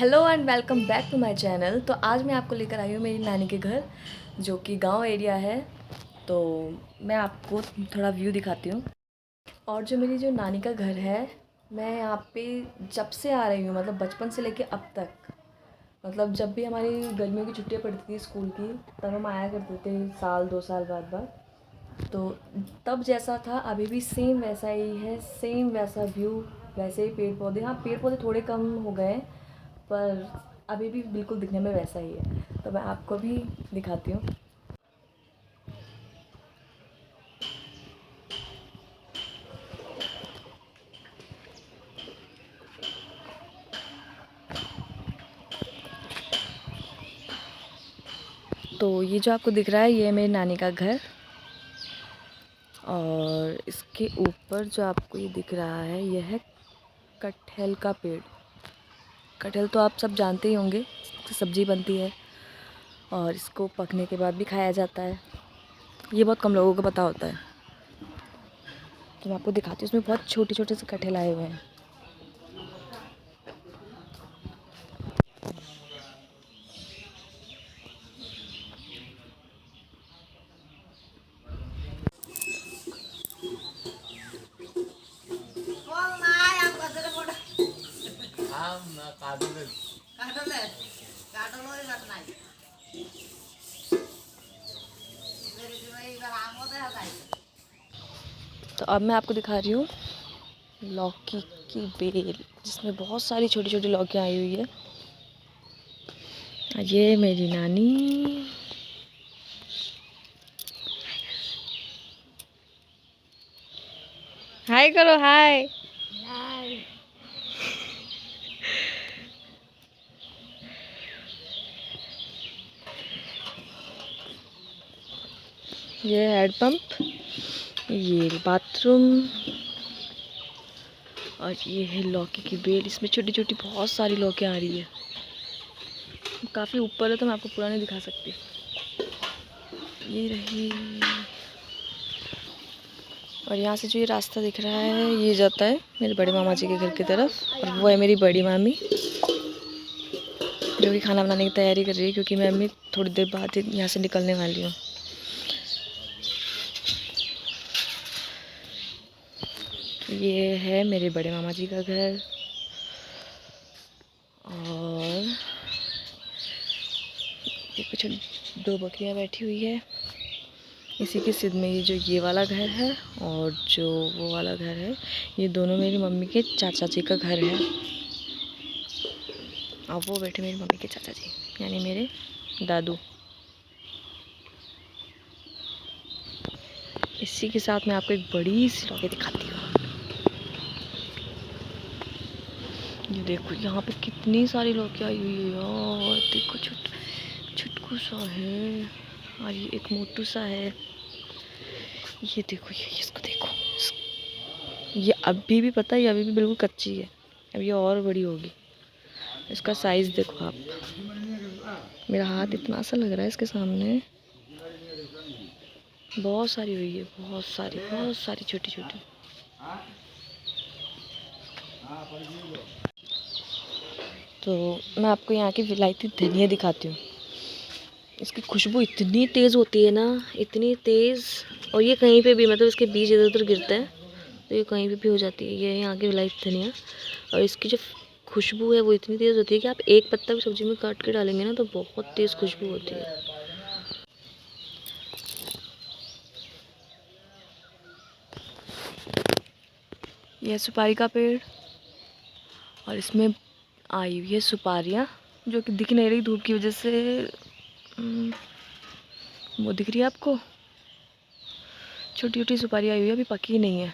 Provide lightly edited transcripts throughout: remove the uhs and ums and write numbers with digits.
Hello and welcome back to my channel. तो आज मैं आपको लेकर आई हूँ मेरी नानी के घर, जो कि गांव एरिया है। तो मैं आपको थोड़ा व्यू दिखाती हूँ। और जो मेरी जो नानी का घर है, मैं यहाँ पे जब से आ रही हूँ, मतलब बचपन से लेके अब तक, मतलब जब भी हमारी गर्मियों की छुट्टियाँ पड़ती थी स्कूल की, तब हम आया करते थे साल 2 साल बाद। तो तब जैसा था अभी भी सेम वैसा ही है, सेम वैसा व्यू, वैसे ही पेड़ पौधे। हाँ, पेड़ पौधे थोड़े कम हो गए हैं, पर अभी भी बिल्कुल दिखने में वैसा ही है। तो मैं आपको भी दिखाती हूँ। तो ये जो आपको दिख रहा है, ये है मेरी नानी का घर। और इसके ऊपर जो आपको ये दिख रहा है, यह है कटहल का पेड़। कटहल तो आप सब जानते ही होंगे, इसकी सब्ज़ी बनती है और इसको पकने के बाद भी खाया जाता है। ये बहुत कम लोगों को पता होता है। तो मैं आपको दिखाती हूँ, इसमें बहुत छोटे छोटे से कटहल आए हुए हैं। तो अब मैं आपको दिखा रही हूँ लौकी की बेल, जिसमें बहुत सारी छोटी छोटी लौकियाँ आई हुई है। ये मेरी नानी। हाय करो, हाय। ये हेड पंप, ये बाथरूम, और ये है लौकी की बेल। इसमें छोटी छोटी बहुत सारी लौकियाँ आ रही है। काफ़ी ऊपर है तो मैं आपको पूरा नहीं दिखा सकती। ये रही। और यहाँ से जो ये रास्ता दिख रहा है, ये जाता है मेरे बड़े मामा जी के घर की तरफ। और वो है मेरी बड़ी मामी, जो कि खाना बनाने की तैयारी कर रही है, क्योंकि मैं अम्मी थोड़ी देर बाद यहाँ से निकलने वाली हूँ। ये है मेरे बड़े मामा जी का घर। और ये कुछ 2 बकरियाँ बैठी हुई है। इसी के सिर में ये वाला घर है, और जो वो वाला घर है, ये दोनों मेरी मम्मी के चाचा जी का घर है। और वो बैठे मेरी मम्मी के चाचा जी, यानी मेरे दादू। इसी के साथ मैं आपको एक बड़ी सी लौकी दिखाती हूँ। ये देखो, यहाँ पे कितनी सारी लौकी आई हुई है यार। देखो, छुटकू सा है, और ये एक मोटू सा है। ये देखो, ये इसको देखो, ये अभी भी पता है, ये अभी भी बिल्कुल कच्ची है। अब ये और बड़ी होगी। इसका साइज़ देखो आप, मेरा हाथ इतना सा लग रहा है इसके सामने। बहुत सारी हुई है, बहुत सारी छोटी छोटी। तो मैं आपको यहाँ की विलायती धनिया दिखाती हूँ। इसकी खुशबू इतनी तेज़ होती है ना, इतनी तेज़। और ये कहीं पे भी, मतलब इसके बीज इधर उधर गिरते हैं तो ये कहीं पे भी हो जाती है। ये यहाँ की विलायती धनिया। और इसकी जो खुशबू है वो इतनी तेज़ होती है कि आप एक पत्ता भी सब्जी में काट के डालेंगे ना, तो बहुत तेज़ खुशबू होती है। यह सुपारी का पेड़, और इसमें आई हुई है सुपारियाँ, जो कि दिख नहीं रही धूप की वजह से। वो दिख रही है आपको, छोटी छोटी सुपारी आई हुई है, अभी पकी नहीं है।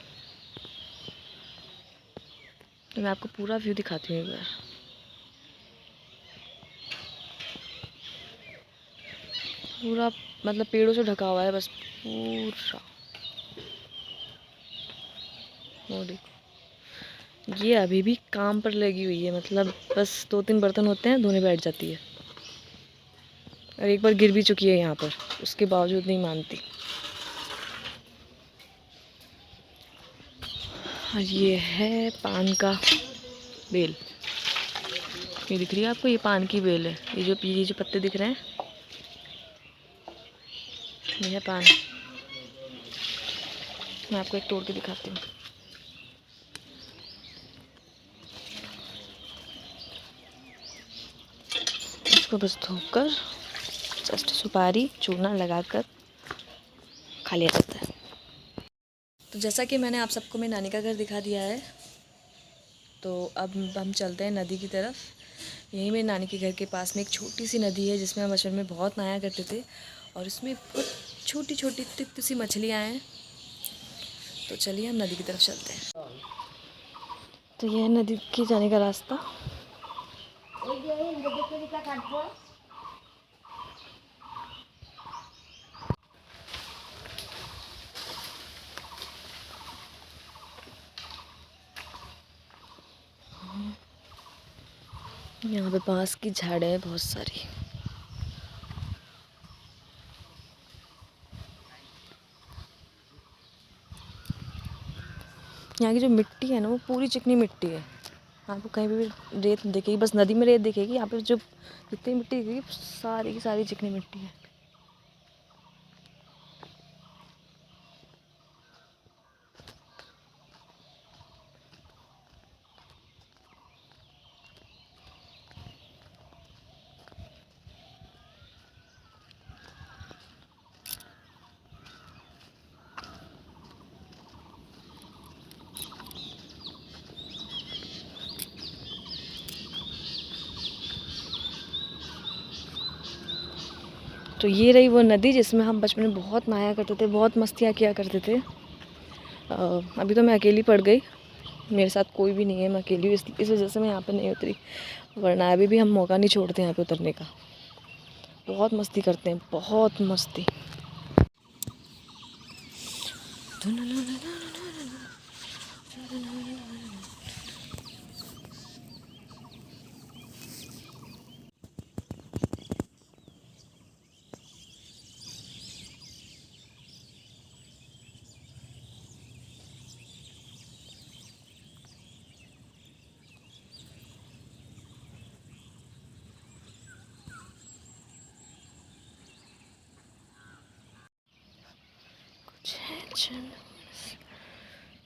तो मैं आपको पूरा व्यू दिखाती हूँ एक बार। पूरा मतलब पेड़ों से ढका हुआ है बस पूरा। वो देखो, ये अभी भी काम पर लगी हुई है, मतलब बस 2-3 बर्तन होते हैं, धोने बैठ जाती है। और एक बार गिर भी चुकी है यहाँ पर, उसके बावजूद नहीं मानती। और ये है पान का बेल। ये दिख रही है आपको, ये पान की बेल है। ये जो पत्ते दिख रहे हैं, ये है पान। मैं आपको एक तोड़ के दिखाती हूँ। इसको बस धोकर जस्ट सुपारी चूना लगाकर खा लिया जाता है। तो जैसा कि मैंने आप सबको मेरी नानी का घर दिखा दिया है, तो अब हम चलते हैं नदी की तरफ। यहीं मेरी नानी के घर के पास में एक छोटी सी नदी है जिसमें हम बचपन में बहुत नहाया करते थे, और इसमें बहुत छोटी छोटी तित्त सी मछलियाँ हैं। तो चलिए हम नदी की तरफ चलते हैं। तो यह है नदी के जाने का रास्ता। यहाँ पे बांस की झाड़ें हैं बहुत सारी। यहाँ की जो मिट्टी है ना, वो पूरी चिकनी मिट्टी है। आपको कहीं भी रेत नहीं दिखेगी, बस नदी में रेत दिखेगी। यहाँ पे जो जितनी मिट्टी दिखेगी सारी की सारी चिकनी मिट्टी है। तो ये रही वो नदी जिसमें हम बचपन में बहुत नहाया करते थे, बहुत मस्तियाँ किया करते थे। अभी तो मैं अकेली पड़ गई, मेरे साथ कोई भी नहीं है, मैं अकेली हूँ। इस वजह से मैं यहाँ पे नहीं उतरी, वरना अभी भी हम मौका नहीं छोड़ते यहाँ पे उतरने का। बहुत मस्ती करते हैं, बहुत मस्ती।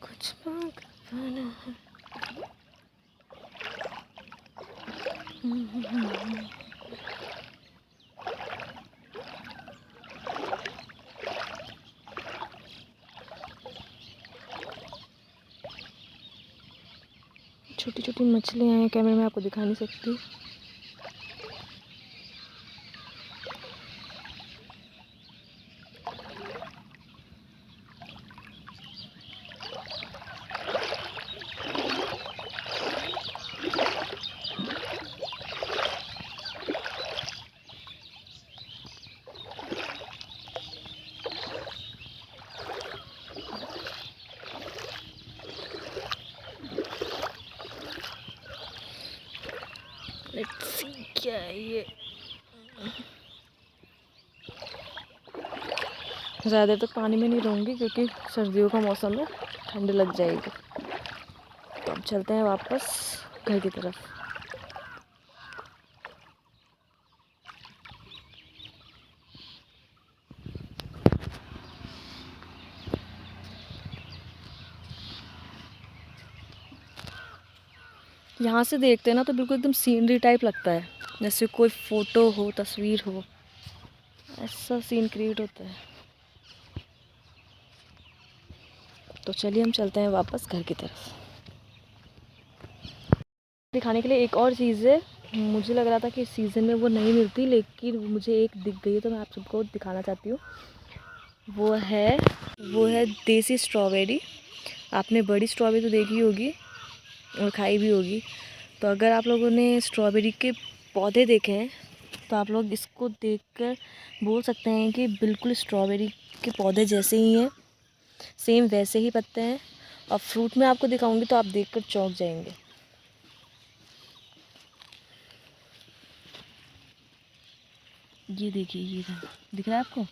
कुछ छोटी छोटी मछलियाँ हैं, कैमरे में आपको दिखा नहीं सकती। लेट्स सी क्या है ये। ज़्यादा देर तक पानी में नहीं रहूँगी क्योंकि सर्दियों का मौसम है, ठंड लग जाएगी। तो अब चलते हैं वापस घर की तरफ। यहाँ से देखते हैं ना तो बिल्कुल एकदम सीनरी टाइप लगता है, जैसे कोई फ़ोटो हो, तस्वीर हो, ऐसा सीन क्रिएट होता है। तो चलिए हम चलते हैं वापस घर की तरफ। दिखाने के लिए एक और चीज़ है, मुझे लग रहा था कि इस सीज़न में वो नहीं मिलती, लेकिन मुझे एक दिख गई है तो मैं आप सबको दिखाना चाहती हूँ। वो है देसी स्ट्रॉबेरी। आपने बड़ी स्ट्रॉबेरी तो देखी होगी और खाई भी होगी। तो अगर आप लोगों ने स्ट्रॉबेरी के पौधे देखे हैं तो आप लोग इसको देखकर बोल सकते हैं कि बिल्कुल स्ट्रॉबेरी के पौधे जैसे ही हैं, सेम वैसे ही पत्ते हैं। और फ्रूट में आपको दिखाऊंगी तो आप देखकर चौंक जाएंगे। ये देखिए, ये दिख रहा है आपको,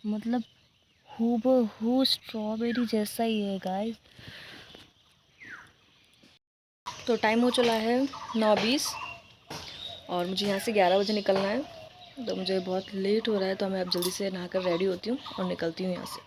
मतलब हूबहू स्ट्रॉबेरी जैसा ही है गाइस। तो टाइम हो चला है 9:20 और मुझे यहाँ से 11 बजे निकलना है। तो मुझे बहुत लेट हो रहा है, तो मैं अब जल्दी से नहाकर रेडी होती हूँ और निकलती हूँ यहाँ से।